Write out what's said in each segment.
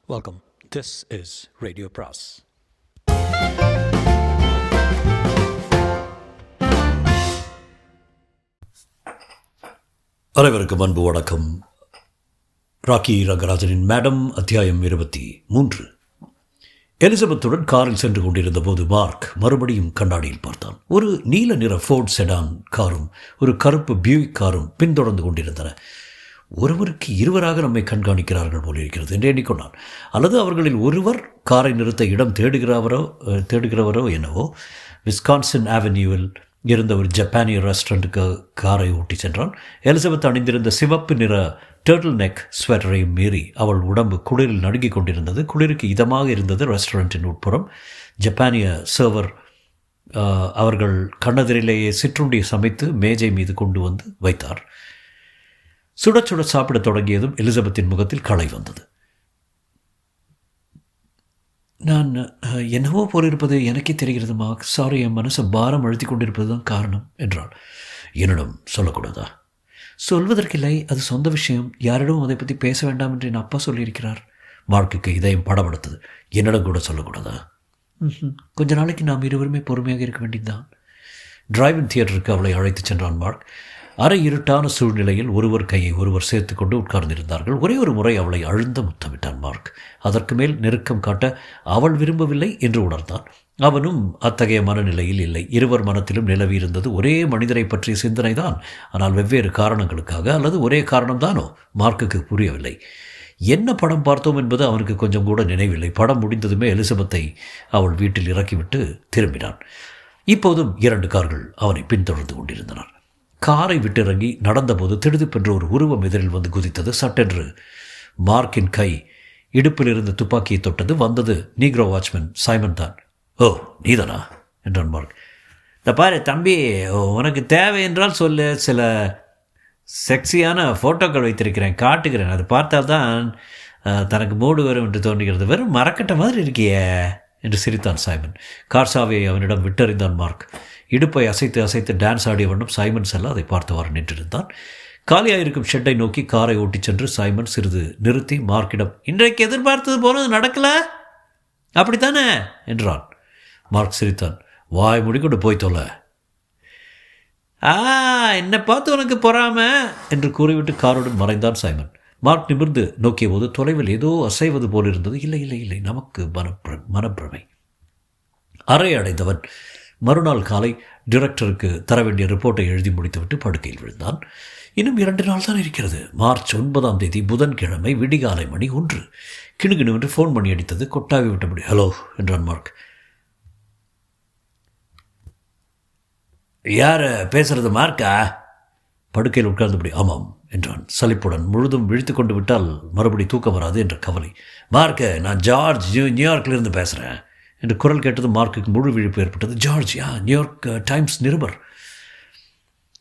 Welcome. This is Radio Pras. அனைவருக்கும் அன்பு வணக்கம். ராக்கி ரங்கராஜனின் மேடம் அத்தியாயம் 23. எலிசபெத்துடன் காரில் சென்று கொண்டிருந்த போது மார்க் மறுபடியும் கண்ணாடியில் பார்த்தான். ஒரு நீல நிற ஃபோர்ட் செடான் காரும் ஒரு கருப்பு பியூயிக் காரும் பின்தொடர்ந்து கொண்டிருந்தன. ஒருவருக்கு இருவராக நம்மை கண்காணிக்கிறார்கள் போலிருக்கிறது என்று எண்ணிக்கொண்டான். அல்லது அவர்களில் ஒருவர் காரை நிறுத்த இடம் தேடுகிறவரோ என்னவோ. விஸ்கான்சின் ஆவென்யூவில் இருந்த ஒரு ஜப்பானிய ரெஸ்டாரண்ட்டுக்கு காரை ஓட்டி சென்றான். எலிசபெத் அணிந்திருந்த சிவப்பு நிற டர்ட்டில் நெக் ஸ்வெட்டரையும் மீறி அவள் உடம்பு குளிரில் நடுங்கிக் கொண்டிருந்தது. குளிருக்கு இதமாக இருந்தது. ரெஸ்டாரண்ட்டின் உட்புறம் ஜப்பானிய சர்வர் அவர்கள் கண்ணெதிரிலேயே சிற்றுண்டியை சமைத்து மேஜை மீது கொண்டு வந்து வைத்தார். சுட சுட சாப்பிடத் தொடங்கியதும் எலிசபெத்தின் முகத்தில் களை வந்தது. நான் என்னவோ போலிருப்பது எனக்கே தெரிகிறது மார்க். சாரி, என் மனசை பாரம் அழுத்தி கொண்டிருப்பது தான் காரணம் என்றாள். என்னிடம் சொல்லக்கூடாதா? சொல்வதற்கில்லை, அது சொந்த விஷயம். யாரிடம் அதை பற்றி பேச வேண்டாம் என்று என் அப்பா சொல்லியிருக்கிறார். மார்க்குக்கு இதயம் படபடுத்தது. என்னிடம் கூட சொல்லக்கூடாதா? கொஞ்ச நாளைக்கு நாம் இருவருமே பொறுமையாக இருக்க வேண்டியதுதான். டிரைவிங் தியேட்டருக்கு அவளை அழைத்து சென்றான் மார்க். அரை இருட்டான சூழ்நிலையில் ஒருவர் கையை ஒருவர் சேர்த்து கொண்டு உட்கார்ந்திருந்தார்கள். ஒரே ஒரு முறை அவளை அழுந்த முத்தமிட்டான் மார்க். அதற்கு மேல் நெருக்கம் காட்ட அவள் விரும்பவில்லை என்று உணர்ந்தான். அவனும் அத்தகைய மனநிலையில் இல்லை. இருவர் மனத்திலும் நிலவியிருந்தது ஒரே மனிதரை பற்றிய சிந்தனை தான். ஆனால் வெவ்வேறு காரணங்களுக்காக. அல்லது ஒரே காரணம்தானோ? மார்க்குக்கு புரியவில்லை. என்ன படம் பார்த்தோம் என்பது அவனுக்கு கொஞ்சம் கூட நினைவில்லை. படம் முடிந்ததுமே எலிசபெத்தை அவள் வீட்டில் இறக்கிவிட்டு திரும்பினான். இப்போதும் 2 கார்கள் அவனை பின்தொடர்ந்து கொண்டிருந்தனர். காரை விட்டிறங்கி நடந்தபோது திடுதிப்பென்று ஒரு உருவம் எதிரில் வந்து குதித்தது. சட்டென்று மார்க்கின் கை இடுப்பில் இருந்த துப்பாக்கியை தொட்டது. வந்தது நீக்ரோ வாட்ச்மேன் சைமன் தான். ஓ, நீதானா என்றான் மார்க். இந்த பாரு தம்பி, உனக்கு தேவை என்றால் சொல்லு. சில செக்ஸியான ஃபோட்டோக்கள் வைத்திருக்கிறேன், காட்டுகிறேன். அது பார்த்தால்தான் தனக்கு மூடு வரும் என்று தோன்றுகிறது. வெறும் மரக்கட்ட மாதிரி இருக்கியே என்று சிரித்தான் சைமன். கார் சாவியை அவனிடம் விட்டறிந்தான் மார்க். இடுப்பை அசைத்து அசைத்து டான்ஸ் ஆடிய வண்ணம் சைமன் செல்ல அதை பார்த்தவாறு நின்றிருந்தான். காலியாயிருக்கும் ஷெட்டை நோக்கி காரை ஓட்டிச் சென்று சைமன் சிறிது நிறுத்தி மார்க்கிடம், இன்றைக்கு எதிர்பார்த்தது போனது நடக்கல அப்படித்தானே என்றான். மார்க் சிரித்தான். வாய் முடிக்கொண்டு போய் தொலை. என்னை பார்த்து உனக்கு பொறாம என்று கூறிவிட்டு காருடன் மறைந்தான் சைமன். மார்க் நிமிர்ந்து நோக்கிய போது தொலைவில் ஏதோ அசைவது போல் இருந்தது. இல்லை இல்லை இல்லை, நமக்கு மனப்பிரமை. அறை அடைந்தவன் மறுநாள் காலை டிரெக்டருக்கு தர வேண்டிய ரிப்போர்ட்டை எழுதி முடித்துவிட்டு படுக்கையில் விழுந்தான். இன்னும் 2 நாள் தான் இருக்கிறது. மார்ச் 9ஆம் தேதி புதன்கிழமை விடிகாலை மணி 1. கிணுகிணுவென்று ஃபோன் பண்ணி அடித்தது. கொட்டாவி விட்டபடி ஹலோ என்றான் மார்க். யார் பேசுறது மார்க்கா? படுக்கையில் உட்கார்ந்தபடி ஆமாம் என்றான் சலிப்புடன். முழுதும் விழித்து கொண்டு விட்டால் மறுபடி தூக்கம் வராது என்ற கவலை. மார்க்கு, நான் ஜார்ஜ் நியூயார்க்கிலிருந்து பேசுகிறேன் என்று குரல் கேட்டது. மார்க்குக்கு முழு விழிப்பு ஏற்பட்டது. ஜார்ஜ், நியூயார்க் டைம்ஸ் நிருபர்.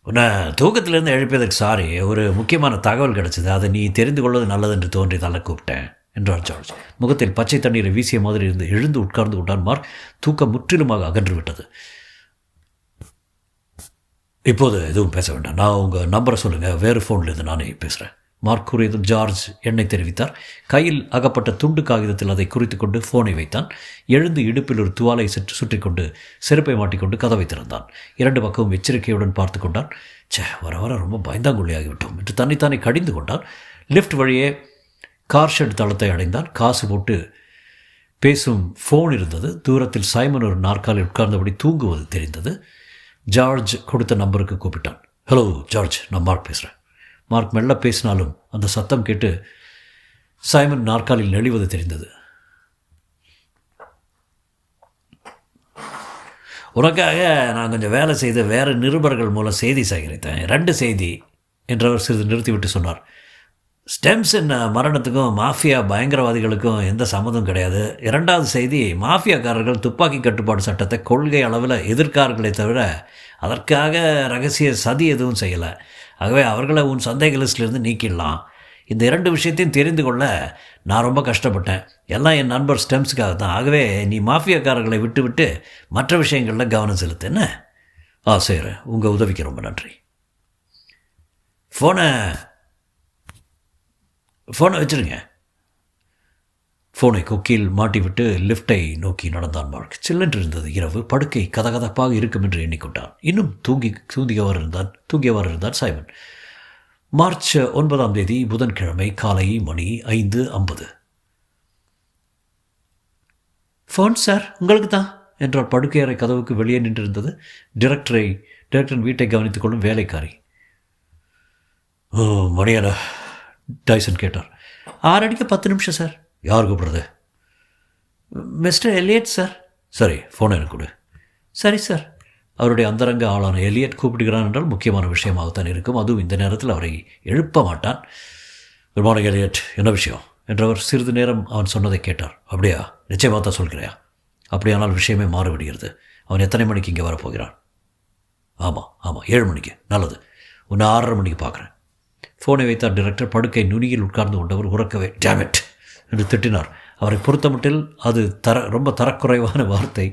உன்னை தூக்கத்திலிருந்து எழுப்பியதற்கு சாரி. ஒரு முக்கியமான தகவல் கிடைச்சது. அதை நீ தெரிந்து கொள்வது நல்லது என்று தோன்றியதால கூப்பிட்டேன் என்றார் ஜார்ஜ். முகத்தில் பச்சை தண்ணீரை வீசிய மாதிரி இருந்து எழுந்து உட்கார்ந்து கொண்டான் மார்க். தூக்கம் முற்றிலுமாக அகன்று விட்டது. இப்போது எதுவும் பேச வேண்டாம். நான் உங்கள் நம்பரை சொல்லுங்கள், வேறு ஃபோன்லேருந்து நானே பேசுகிறேன். மார்க் கூறியதும் ஜார்ஜ் எண்ணை தெரிவித்தார். கையில் அகப்பட்ட துண்டு காகிதத்தில் அதை குறித்து கொண்டு ஃபோனை வைத்தான். எழுந்து இடுப்பில் ஒரு துவாலை சுற்றி கொண்டு செருப்பை மாட்டிக்கொண்டு கதவை திறந்தான். 2 பக்கமும் எச்சரிக்கையுடன் பார்த்து கொண்டான். வர வர ரொம்ப பயந்தாங்குள்ளியாகிவிட்டோம் என்று தன்னைத்தானே கடிந்து கொண்டான். லிஃப்ட் வழியே கார் ஷெட் தளத்தை அடைந்தான். காசு போட்டு பேசும் ஃபோன் இருந்தது. தூரத்தில் சைமன் ஒரு நாற்காலில் உட்கார்ந்தபடி தூங்குவது தெரிந்தது. ஜார்ஜ் கொடுத்த நம்பருக்கு கூப்பிட்டான். ஹலோ ஜார்ஜ், நான் மார்க் பேசுகிறேன். மார்க் மெல்ல பேசினாலும் அந்த சத்தம் கேட்டு சைமன் நாற்காலில் நெளிவது தெரிந்தது. உனக்காக நான் கொஞ்சம் வேலை செய்து வேறு நிருபர்கள் மூலம் செய்தி சேகரித்தேன். 2 செய்தி என்றவர் சிறிது நிறுத்திவிட்டு சொன்னார். ஸ்டெம்ஸின் மரணத்துக்கும் மாஃபியா பயங்கரவாதிகளுக்கும் எந்த சம்மந்தம் கிடையாது. 2வது செய்தி, மாஃபியாக்காரர்கள் துப்பாக்கி கட்டுப்பாடு சட்டத்தை கொள்கை அளவில் எதிர்க்கார்களே தவிர அதற்காக ரகசிய சதி எதுவும் செய்யலை. ஆகவே அவர்களை உன் சந்தேக லிஸ்ட்லேருந்து நீக்கிடலாம். இந்த 2 விஷயத்தையும் தெரிந்து கொள்ள நான் ரொம்ப கஷ்டப்பட்டேன். எல்லாம் என் நண்பர் ஸ்டெம்ஸுக்காக தான். ஆகவே நீ மாஃபியாக்காரர்களை விட்டு மற்ற விஷயங்களில் கவனம் செலுத்து. என்ன? சரி, உங்கள் உதவிக்கு ரொம்ப நன்றி. ஃபோனை வச்சுருங்க. ஃபோனை கொக்கியில் மாட்டிவிட்டு லிஃப்டை நோக்கி நடந்தான் மார்க். சில்லென்று இருந்தது இரவு. படுக்கை கதகதப்பாக இருக்கும் என்று எண்ணிக்கொண்டான். இன்னும் தூங்கியவாறு இருந்தான் சைமன். மார்ச் 9 புதன்கிழமை காலை மணி 5:50. ஃபோன் சார், உங்களுக்கு தான் என்றால் படுக்கையறை கதவுக்கு வெளியே நின்றிருந்தது டிரெக்டரின் வீட்டை கவனித்துக் கொள்ளும் வேலைக்காரி. மணியான டைசன் கேட்டார். 6 அடிக்க 10 நிமிஷம் சார். யார் கூப்பிடுறது? Mister Elliot sir. சரி, ஃபோனை எனக்கு கொடு. சரி சார். அவருடைய அந்தரங்க ஆளான எலியட் கூப்பிடுகிறான் என்றால் முக்கியமான விஷயமாகத்தான் இருக்கும். அதுவும் இந்த நேரத்தில் அவரை எழுப்ப மாட்டான். குட் மார்னிங் எலியட், என்ன விஷயம் என்றவர் சிறிது நேரம் அவன் சொன்னதை கேட்டார். அப்படியா, நிச்சயமாக தான் சொல்கிறையா? அப்படியானால் விஷயமே மாறிவிடுகிறது. அவன் எத்தனை மணிக்கு இங்கே வரப்போகிறான்? ஆமாம் 7 மணிக்கு. நல்லது, உன்னை 6:30 மணிக்கு பார்க்குறேன். ஃபோனை வைத்தார் டிரெக்டர். படுக்கை நுனியில் உட்கார்ந்து கொண்டவர் உறக்கவே டேமிட் என்று திட்டினார். அவரை பொறுத்தமட்டில் அது ரொம்ப தரக்குறைவான வார்த்தை.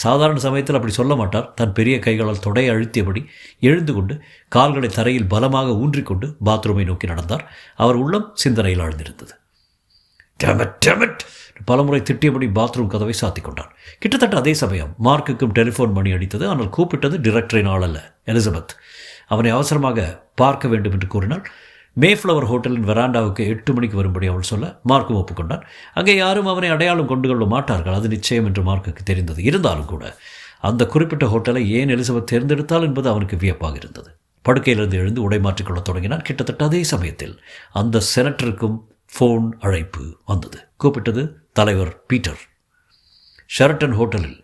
சாதாரண சமயத்தில் அப்படி சொல்ல மாட்டார். தன் பெரிய கைகளால் தொடையை அழுத்தியபடி எழுந்து கொண்டு கால்களை தரையில் பலமாக ஊன்றிக்கொண்டு பாத்ரூமை நோக்கி நடந்தார். அவர் உள்ளம் சிந்தனையில் ஆழ்ந்திருந்தது. டேமிட் பலமுறை திட்டியபடி பாத்ரூம் கதவை சாத்தி கொண்டார். கிட்டத்தட்ட அதே சமயம் மார்க்குக்கும் டெலிஃபோன் மணி அடித்தது. ஆனால் கூப்பிட்டது டிரெக்டரின் ஆள் அல்ல, எலிசபெத். அவனை அவசரமாக பார்க்க வேண்டும் என்று கூறினாள். மேஃப்ளவர் ஹோட்டலின் வெராண்டாவுக்கு 8 மணிக்கு வரும்படி அவள் சொல்ல மார்க்கும் ஒப்புக்கொண்டான். அங்கே யாரும் அவனை அடையாளம் கொண்டு கொள்ள மாட்டார்கள், அது நிச்சயம் என்று மார்க்குக்கு தெரிந்தது. இருந்தாலும் கூட அந்த குறிப்பிட்ட ஹோட்டலை ஏன் எலிசபெத் தேர்ந்தெடுத்தாள் என்பது அவனுக்கு வியப்பாக இருந்தது. படுக்கையிலிருந்து எழுந்து உடை மாற்றிக்கொள்ளத் தொடங்கினான். கிட்டத்தட்ட அதே சமயத்தில் அந்த செனட்டருக்கும் ஃபோன் அழைப்பு வந்தது. கூப்பிட்டது தலைவர் பீட்டர். ஷெரட்டன் ஹோட்டலில்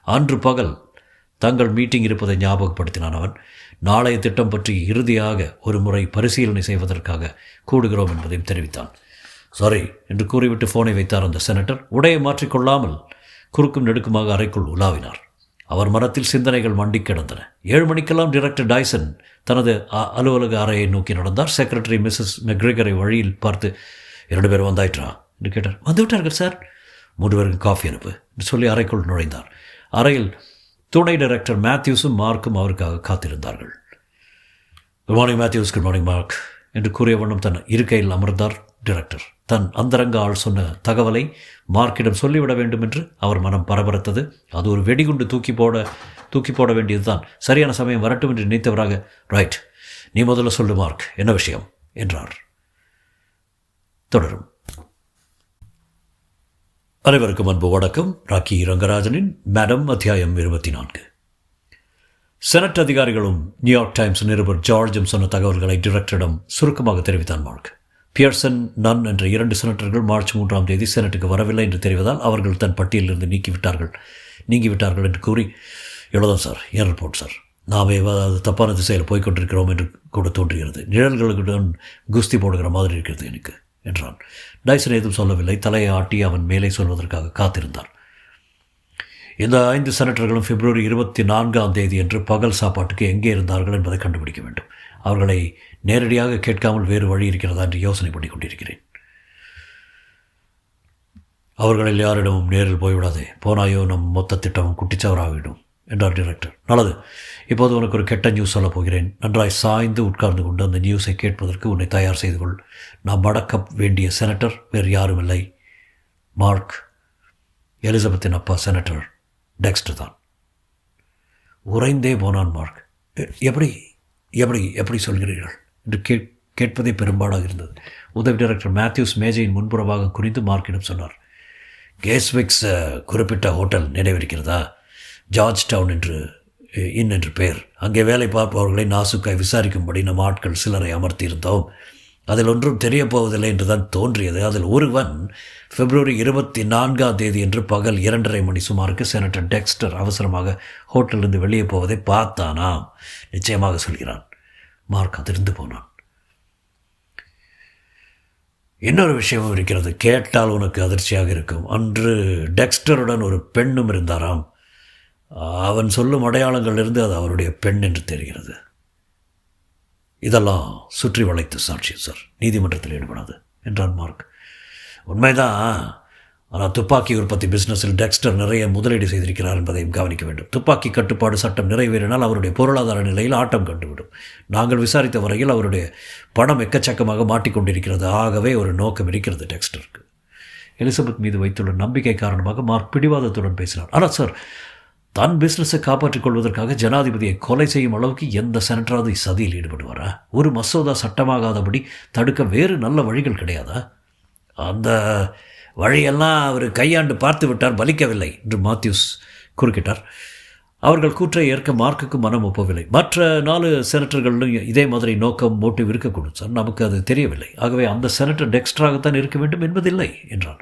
அன்று பகல் தங்கள் மீட்டிங் இருப்பதை ஞாபகப்படுத்தினான் அவன். நாளைய திட்டம் பற்றி இறுதியாக ஒரு முறை பரிசீலனை செய்வதற்காக கூடுகிறோம் என்பதையும் தெரிவித்தான். சாரி என்று கூறிவிட்டு ஃபோனை வைத்தார் அந்த செனட்டர். உடையை மாற்றிக்கொள்ளாமல் குறுக்கும் நெடுக்குமாக அறைக்குள் உலாவினார். அவர் மனத்தில் சிந்தனைகள் மண்டி கிடந்தன. 7 மணிக்கெல்லாம் டிரெக்டர் டைசன் தனது அலுவலக அறையை நோக்கி நடந்தார். செக்ரட்டரி மிஸ்ஸஸ் மெக்ரிகரை வழியில் பார்த்து, 2 பேரும் வந்தாயிற்றா என்று கேட்டார். வந்துவிட்டார்கள் சார். 3 பேருக்கு காஃபி அனுப்பு என்று சொல்லி அறைக்குள் நுழைந்தார். அறையில் துணை டைரக்டர் மேத்யூஸும் மார்க்கும் அவருக்காக காத்திருந்தார்கள். Good morning Matthews. Good morning Mark என்று கூறிய வண்ணம் தன் இருக்கையில் அமர்ந்தார் டிரெக்டர். தன் அந்தரங்க ஆள் சொன்ன தகவலை மார்க்கிடம் சொல்லிவிட வேண்டும் என்று அவர் மனம் பரபரத்தது. அது ஒரு வெடிகுண்டு தூக்கி போட வேண்டியதுதான். சரியான சமயம் வரட்டும் என்று நினைத்தவராக, ரைட், நீ முதல்ல சொல்லு மார்க், என்ன விஷயம் என்றார். தொடரும். அனைவருக்கும் அன்பு வணக்கம். ராக்கி ரங்கராஜனின் மேடம், அத்தியாயம் 24. செனட் அதிகாரிகளும் நியூயார்க் டைம்ஸ் நிருபர் ஜார்ஜும் சொன்ன தகவல்களை டிரெக்டரிடம் சுருக்கமாக தெரிவித்தான் மார்க். பியர்சன், நன் என்ற 2 செனட்டர்கள் மார்ச் 3 செனட்டுக்கு வரவில்லை என்று தெரிவதால் அவர்கள் தன் பட்டியலிருந்து நீங்கிவிட்டார்கள் என்று கூறி, எவ்வளோதான் சார், என் ரிப்போர்ட் சார், நாமே அது தப்பான திசையில் போய்கொண்டிருக்கிறோம் என்று கூட தோன்றுகிறது. நிழல்களுடன் குஸ்தி போடுகிற மாதிரி இருக்கிறது எனக்கு என்றான். டைசன் ஏதும் சொல்லவில்லை. தலையை ஆட்டி அவன் மேலே சொல்வதற்காக காத்திருந்தார். இந்த 5 செனட்டர்களும் பிப்ரவரி 24 என்று பகல் சாப்பாட்டுக்கு எங்கே இருந்தார்கள் என்பதை கண்டுபிடிக்க வேண்டும். அவர்களை நேரடியாக கேட்காமல் வேறு வழி இருக்கிறதா என்று யோசனை பண்ணி கொண்டிருக்கிறேன். அவர்களில் யாரிடமும் நேரில் போய்விடாதே, போனாயோ நம் மொத்த திட்டமும் குட்டிச்சவராகிவிடும் என்றார் டிரெக்டர். நல்லது, இப்போது உனக்கு ஒரு கெட்ட நியூஸ் சொல்லப் போகிறேன். நன்றாய் சாய்ந்து உட்கார்ந்து கொண்டு அந்த நியூஸை கேட்பதற்கு உன்னை தயார் செய்து கொள். நாம் மடக்க வேண்டிய செனட்டர் வேறு யாரும் இல்லை மார்க், எலிசபெத்தின் அப்பா செனட்டர் டெக்ஸ்டர் தான். உறைந்தே போனான் மார்க். எப்படி எப்படி எப்படி சொல்கிறீர்கள் என்று கேட்பதே பெரும்பாடாக இருந்தது. உதவி டைரக்டர் மேத்யூஸ் மேஜையின் முன்புறமாக குறித்து மார்க்கிடம் சொன்னார். கேஸ்விக்ஸ் குறிப்பிட்ட ஹோட்டல் நினைவிருக்கிறதா? ஜார்ஜ் டவுன் என்று பெயர். அங்கே வேலை பார்ப்பவர்களை நாசுக்காய் விசாரிக்கும்படி நம் ஆட்கள் சிலரை அமர்த்தியிருந்தோம். அதில் ஒன்றும் தெரியப்போவதில்லை என்று தான் தோன்றியது. அதில் ஒருவன் பிப்ரவரி 24 என்று பகல் 2:30 மணி சுமாருக்கு செனட்டர் டெக்ஸ்டர் அவசரமாக ஹோட்டலிருந்து வெளியே போவதை பார்த்தானாம். நிச்சயமாக சொல்கிறான். மார்க் அதிர்ந்து போனான். இன்னொரு விஷயமும் இருக்கிறது, கேட்டால் உனக்கு அதிர்ச்சியாக இருக்கும். அன்று டெக்ஸ்டருடன் ஒரு பெண்ணும் இருந்தாராம். அவன் சொல்லும் அடையாளங்களிலிருந்து அது அவருடைய பெண் என்று தெரிகிறது. இதெல்லாம் சுற்றி வளைத்து சாட்சியம் சார், நீதிமன்றத்தில் ஈடுபடாது என்றான் மார்க். உண்மைதான், ஆனால் துப்பாக்கி உற்பத்தி பிஸ்னஸில் டெக்ஸ்டர் நிறைய முதலீடு செய்திருக்கிறார் என்பதையும் கவனிக்க வேண்டும். துப்பாக்கி கட்டுப்பாடு சட்டம் நிறைவேறினால் அவருடைய பொருளாதார நிலையில் ஆட்டம் கண்டுவிடும். நாங்கள் விசாரித்த வரையில் அவருடைய பணம் எக்கச்சக்கமாக மாட்டிக்கொண்டிருக்கிறது. ஆகவே ஒரு நோக்கம் இருக்கிறது டெக்ஸ்டருக்கு. எலிசபெத் மீது வைத்துள்ள நம்பிக்கை காரணமாக மார்க் பிடிவாதத்துடன் பேசினார். ஆனால் சார், தன் பிஸ்னஸை காப்பாற்றிக் கொள்வதற்காக ஜனாதிபதியை கொலை செய்யும் அளவுக்கு எந்த செனட்டராவது சதியில் ஈடுபடுவாரா? ஒரு மசோதா சட்டமாகாதபடி தடுக்க வேறு நல்ல வழிகள் கிடையாதா? அந்த வழியெல்லாம் அவர் கையாண்டு பார்த்து விட்டார், பலிக்கவில்லை என்று மாத்யூஸ் குறுக்கிட்டார். அவர்கள் கூற்றை ஏற்க மார்க்குக்கு மனம் ஒப்பவில்லை. மற்ற 4 செனட்டர்களும் இதே மாதிரி நோக்கம் மோட்டிவ் இருக்கக்கூடும் சார், நமக்கு அது தெரியவில்லை. ஆகவே அந்த செனட்டர் டெக்ஸ்டராகத்தான் இருக்க வேண்டும் என்பதில்லை என்றான்.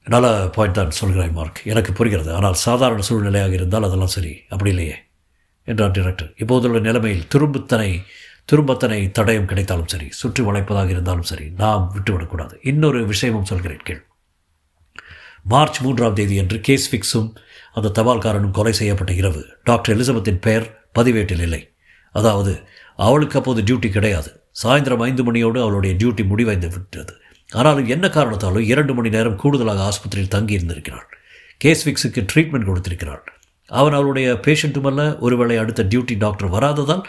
நல்ல பாயிண்ட் தான் சொல்கிறாய் மார்க், எனக்கு புரிகிறது. ஆனால் சாதாரண சூழ்நிலையாக இருந்தால் அதெல்லாம் சரி, அப்படி இல்லையே என்றார் டிரெக்டர். இப்போதுள்ள நிலைமையில் துரும்பத்தனை தடயம் கிடைத்தாலும் சரி, சுற்றி வளைப்பதாக இருந்தாலும் சரி, நாம் விட்டுவிடக்கூடாது. இன்னொரு விஷயமும் சொல்கிறேன் கேள். மார்ச் 3ஆம் தேதி அன்று கேஸ் ஃபிக்ஸும் அந்த தபால்காரனும் கொலை செய்யப்பட்ட இரவு டாக்டர் எலிசபெத்தின் பெயர் பதிவேட்டில் இல்லை. அதாவது அவளுக்கு அப்போது டியூட்டி கிடையாது. சாயந்தரம் 5 மணியோடு அவளுடைய டியூட்டி முடிவடைந்து விட்டது. ஆனாலும் என்ன காரணத்தாலும் 2 மணி நேரம் கூடுதலாக ஆஸ்பத்திரியில் தங்கியிருந்திருக்கிறாள். Case ஃபிக்ஸுக்கு treatment கொடுத்திருக்கிறாள். அவன் அவளுடைய பேஷண்ட்டுமல்ல. ஒருவேளை அடுத்த டியூட்டி டாக்டர் வராததால்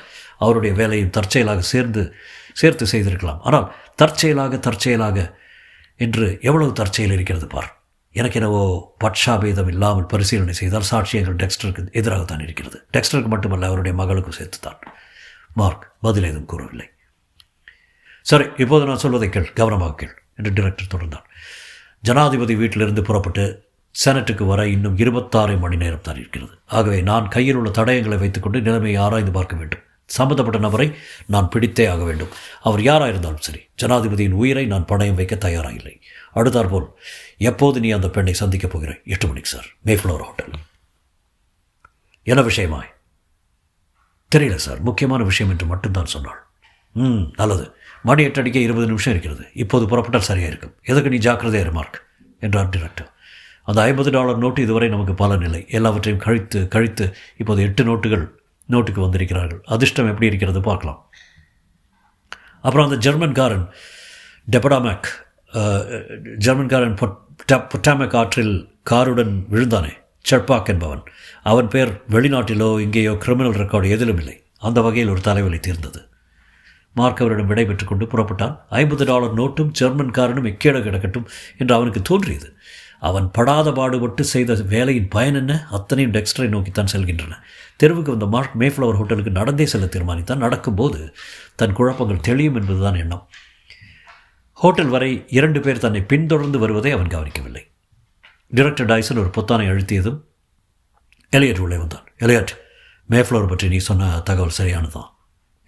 அவருடைய வேலையும் தற்செயலாக சேர்த்து செய்திருக்கலாம். ஆனால் தற்செயலாக என்று எவ்வளவு தற்செயல் இருக்கிறது பார். எனக்கு என்னவோ பட்சாபேதம் இல்லாமல் பரிசீலனை செய்தால் சாட்சியங்கள் டெக்ஸ்டருக்கு எதிராகத்தான் இருக்கிறது. டெக்ஸ்டருக்கு மட்டுமல்ல, அவருடைய மகளுக்கும் சேர்த்துத்தான். மார்க் பதில் ஏதும் கூறவில்லை. சரி, இப்போது நான் சொல்வதை கேள், கவனமாக கேள் என்று டிரெக்டர் தொடர்ந்தார். ஜனாதிபதி வீட்டிலிருந்து புறப்பட்டு செனட்டுக்கு வர இன்னும் 26 மணி நேரம் தான் இருக்கிறது. ஆகவே நான் கையில் உள்ள தடயங்களை வைத்துக்கொண்டு நிலைமையை ஆராய்ந்து பார்க்க வேண்டும். சம்பந்தப்பட்ட நபரை நான் பிடித்தே ஆக வேண்டும். அவர் யாராயிருந்தாலும் சரி. ஜனாதிபதியின் உயிரை நான் பணயம் வைக்க தயாராக இல்லை. அடுத்தாற்போல் எப்போது நீ அந்த பெண்ணை சந்திக்கப் போகிறாய்? 8 மணிக்கு சார், மேஃப்ளவர் ஹோட்டல். என்ன விஷயமாய்? தெரியல சார், முக்கியமான விஷயம் என்று மட்டும்தான் சொன்னாள். நல்லது. மணி 8 அடிக்க 20 நிமிஷம் இருக்கிறது. இப்போது புறப்பட்டால் சரியாக இருக்கும். எதுக்கு நீ ஜாக்கிரதையாக மார்க் என்றார் டிரெக்டர். அந்த $50 நோட்டு இதுவரை நமக்கு பலனில்லை. எல்லாவற்றையும் கழித்து இப்போது 8 நோட்டுக்கு வந்திருக்கிறார்கள். அதிர்ஷ்டம் எப்படி இருக்கிறது பார்க்கலாம். அப்புறம் அந்த ஜெர்மன்காரன் பொட்டாமக் ஆற்றில் காருடன் விழுந்தானே, சர்பாக் என்பவன். அவன் பேர் வெளிநாட்டிலோ இங்கேயோ கிரிமினல் ரெக்கார்டு எதிலும் இல்லை. அந்த வகையில் ஒரு தலைவலி தீர்ந்தது. மார்க் அவரிடம் விடை பெற்றுக் கொண்டு புறப்பட்டான். $50 நோட்டும் ஜெர்மன்காரனும் எக்கேட கிடக்கட்டும் என்று அவனுக்கு தோன்றியது. அவன் படாத பாடுபட்டு செய்த வேலையின் பயன் என்ன? அத்தனையும் டெக்ஸ்டரை நோக்கித்தான் செல்கின்றன. தெருவுக்கு வந்த மார்க் மேஃப்ளவர் ஹோட்டலுக்கு நடந்தே செல்ல தீர்மானித்தான். நடக்கும்போது தன் குழப்பங்கள் தெளியும் என்பதுதான் எண்ணம். ஹோட்டல் வரை 2 பேர் தன்னை பின்தொடர்ந்து வருவதை அவன் கவனிக்கவில்லை. டிரெக்டர் டைசன் ஒரு பொத்தானை அழுத்தியதும் எலியட் உள்ளே வந்தான். எலியட், மேஃப்ளவர் பற்றி நீ சொன்ன தகவல் சரியானதான்.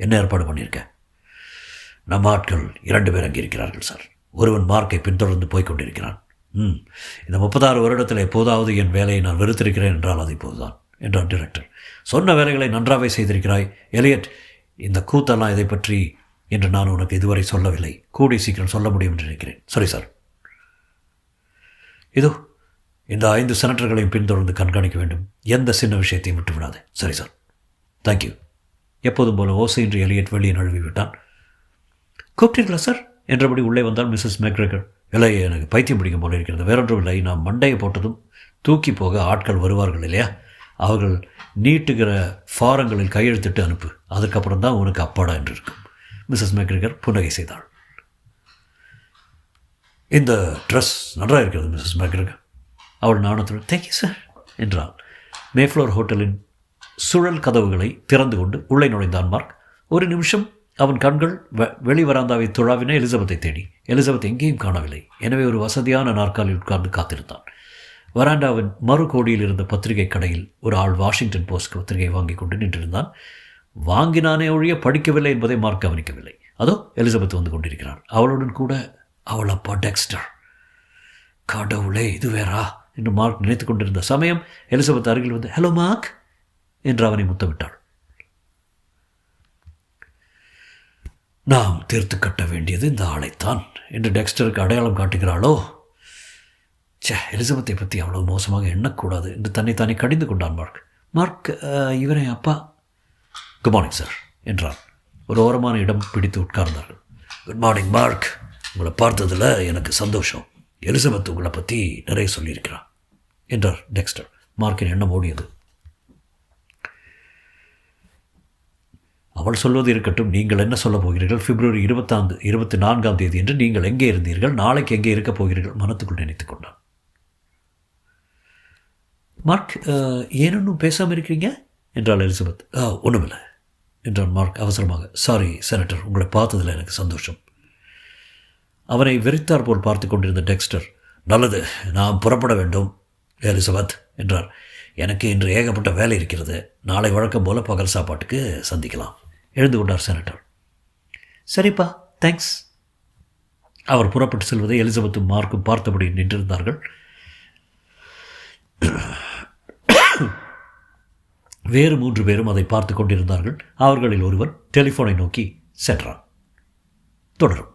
என்ன ஏற்பாடு பண்ணியிருக்க? நம்ம ஆட்கள் 2 பேர் அங்கே இருக்கிறார்கள் சார். ஒருவன் மார்க்கை பின்தொடர்ந்து போய்கொண்டிருக்கிறான். இந்த 36 வருடத்தில் எப்போதாவது என் வேலையை நான் வெறுத்திருக்கிறேன் என்றால் அது இப்போதுதான் என்றார் டிரெக்டர். சொன்ன வேலைகளை நன்றாகவே செய்திருக்கிறாய் எலியட். இந்த கூத்தெல்லாம் இதை பற்றி என்று நான் உனக்கு இதுவரை சொல்லவில்லை. கூடி சீக்கிரம் சொல்ல முடியும் என்று நினைக்கிறேன். சரி சார். இதோ இந்த 5 செனட்டர்களையும் பின்தொடர்ந்து கண்காணிக்க வேண்டும். எந்த சின்ன விஷயத்தையும் விட்டு விடாது. சரி சார், தேங்க்யூ. எப்போதும் போல ஓசையின்றி எலியட் வெளியே நழுவி விட்டான். கூப்பிட்டீர்களா சார் என்றபடி உள்ளே வந்தால் மிஸ்ஸஸ் மெக்ரெகர். இல்லை, எனக்கு பைத்தியம் பிடிக்கும் போல இருக்கிறது. வேறொன்றும் இல்லை. நான் மண்டையை போட்டதும் தூக்கி போக ஆட்கள் வருவார்கள் இல்லையா? அவர்கள் நீட்டுகிற ஃபாரங்களில் கையெழுத்திட்டு அனுப்பு. அதுக்கப்புறம் தான் உனக்கு அப்பாடா என்று இருக்கும். மிஸ்ஸஸ் மெக்ரெகர் புன்னகை செய்தாள். இந்த ட்ரெஸ் நன்றாக இருக்கிறது மிஸ்ஸஸ் மெக்ரெகர். அவள் நாணத்துடன் தேங்க்யூ சார் என்றாள். மேஃப்ளவர் ஹோட்டலின் சுழல் கதவுகளை திறந்து கொண்டு உள்ளே நுழைந்தான் மார்க். ஒரு நிமிஷம் அவன் கண்கள் வெளிவராந்தாவை துழாவின எலிசபெத்தை தேடி. எலிசபெத் எங்கேயும் காணவில்லை. எனவே ஒரு வசதியான நாற்காலில் உட்கார்ந்து காத்திருந்தான். வராண்டாவின் மறு கோடியில் இருந்த பத்திரிகை கடையில் ஒரு ஆள் வாஷிங்டன் போஸ்ட் பத்திரிகை வாங்கி கொண்டு நின்றிருந்தான். வாங்கினானே ஒழிய படிக்கவில்லை என்பதை மார்க் கவனிக்கவில்லை. அதோ எலிசபெத் வந்து கொண்டிருக்கிறாள். அவளுடன் கூட அவள் அப்பா டெக்ஸ்டர். கடவுளே, இது வேறா என்று மார்க் நினைத்து கொண்டிருந்த சமயம் எலிசபெத் அருகில் வந்து ஹலோ மார்க் என்று அவனை முத்தமிட்டாள். நாம் தீர்த்து கட்ட வேண்டியது இந்த ஆளைத்தான் என்று டெக்ஸ்டருக்கு அடையாளம் காட்டுகிறாளோ. எலிசபெத்தை பற்றி அவ்வளவு மோசமாக எண்ணக்கூடாது என்று தன்னைத்தானே கடிந்து கொண்டான் மார்க். மார்க், இவரை அப்பா. குட் மார்னிங் சார் என்றான். ஒரு ஓரமான இடம் பிடித்து உட்கார்ந்தார்கள். குட் மார்னிங் மார்க், உங்களை பார்த்ததில் எனக்கு சந்தோஷம். எலிசபெத் உங்களை பற்றி நிறைய சொல்லியிருக்கிறான் என்றார் டெக்ஸ்டர். மார்க்கின் எண்ணம் ஓடியது. அவள் சொல்வது இருக்கட்டும், நீங்கள் என்ன சொல்லப் போகிறீர்கள்? பிப்ரவரி 24ஆம் தேதி என்று நீங்கள் எங்கே இருந்தீர்கள்? நாளைக்கு எங்கே இருக்கப் போகிறீர்கள்? மனத்துக்குள் நினைத்து கொண்டான். மார்க், ஏன் ஒன்றும் பேசாமல் இருக்கிறீங்க என்றாள் எலிசபெத். ஒன்றுமில்லை என்றான் மார்க் அவசரமாக. சாரி செனட்டர், உங்களை பார்த்ததில் எனக்கு சந்தோஷம். அவனை வெறித்தார் போல் பார்த்து கொண்டிருந்த டெக்ஸ்டர், நல்லது, நான் புறப்பட வேண்டும் எலிசபெத் என்றார். எனக்கு இன்று ஏகப்பட்ட வேலை இருக்கிறது. நாளை வழக்கம் போல பகல் சாப்பாட்டுக்கு சந்திக்கலாம். எழுந்து கொண்டார் செனட்டர். சரிப்பா, தேங்க்ஸ். அவர் புறப்பட்டு செல்வதை எலிசபெத்தும் மார்க்கும் பார்த்தபடி நின்றிருந்தார்கள். வேறு 3 பேரும் அதை பார்த்து கொண்டிருந்தார்கள். அவர்களில் ஒருவன் டெலிஃபோனை நோக்கி சென்றான். தொடரும்.